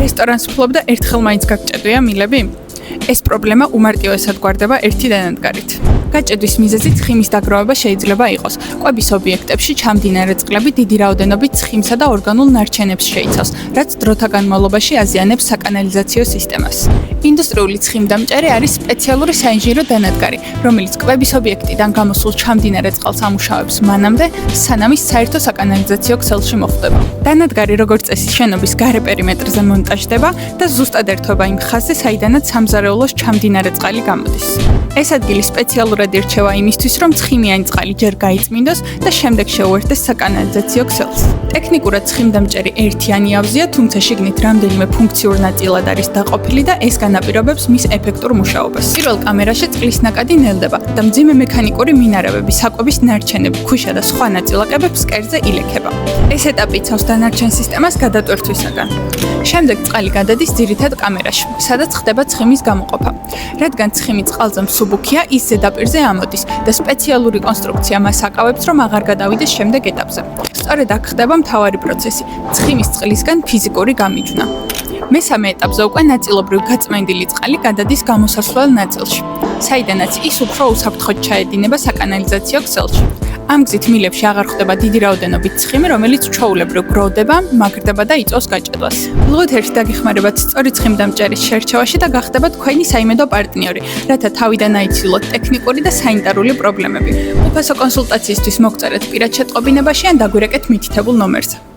რესტორანს ფლობდა ერთხელ მაინც გაგჭედვია მილები? ეს პრობლემა უმარტივესად გვარდება ერთი დანადგარით. გაჭედვის მიზეზი ცხიმის დაგროვება შეიძლება იყოს. კვების ობიექტებში ჩამდინარე წყლები დიდი რაოდენობით ცხიმსა და ორგანულ ნარჩენებს შეიცავს, რაც დროთა განმავლობაში აზიანებს საკანალიზაციო სისტემას. ინდუსტრიული ცხიმდამჭერი არის სპეციალური საინჟინრო დანადგარი, რომელიც კვების ობიექტიდან გამოსულ ჩამდინარე წყალს ამუშავებს მანამდე, სანამ ის საერთო საკანალიზაციო ქსელში მოხვდება. დანადგარი როგორც წესი შენობის გარე პერიმეტრზე მონტაჟდება და ზუსტად ერთვება იმ ხაზზე, საიდანაც სამზარეულოს ჩამდინარე წყალი გამოდის. ეს ადგილი სპეციალურად ირჩევა იმისთვის, რომ ცხიმიანი წყალი ჯერ გაიწმინდოს და შემდეგ შეუერთდეს საკანალიზაციო ქსელს. ტექნიკურად ცხიმდამჭერი ერთიანი ავზია, თუმცა შიგნით რამდენიმე ფუნქციურ ნაწილად არის დაყოფილი და ეს განაპირობებს მის ეფექტურ მუშაობას. პირველ კამერაში წყლის ნაკადი ნელდება და მძიმე მექანიკური მინარევები, საკვების ნარჩენები, ქვიშა და სხვა ნაწილაკები ფსკერზე ილექება. ეს ეტაპი იცავს დანარჩენ სისტემას გადატვირთვისაგან. შემდეგ წყალი გადადის ძირითად კამერაში, სადაც ხდება ცხიმის გამოყოფა. რადგან ცხიმი წყალზე მსუბუქია, ის ზედაპირზე ამოდის და სპეციალური კონსტრუქცია მას აკავებს, რომ აღარ გადავიდეს შემდეგ ეტაპზე. სწორედ აქ ხდება მთავარი პროცესი, ცხიმის წყლისგან ფიზიკური გამიჯვნა. მესამე ეტაპზე უკვე ნაწილობრივ გაწმენდილი წყალი გადადის გამოსასვლელ ნაწილში, საიდანაც ის უფრო უსაფრთხოდ ჩაედინება საკანალიზაციო ქსელში. ამ გზით მილებში აღარ ხდება დიდი რაოდენობით ცხიმი, რომელიც ჩვეულებრივ გროვდება, მაგრდება და იწვევს გაჭედვას. ლუთ ერთი დაგეხმარებათ სწორი ცხიმდამჭერის შერჩევაში და გახდებათ თქვენი საიმედო პარტნიორი, რათა თავიდან აიცილოთ ტექნიკური და სანიტარული პრობლემები. უფასო კონსულტაციისთვის მოგწერეთ პირად შეტყობინებაში ან დაგვირეკეთ მითითებულ ნომერზე.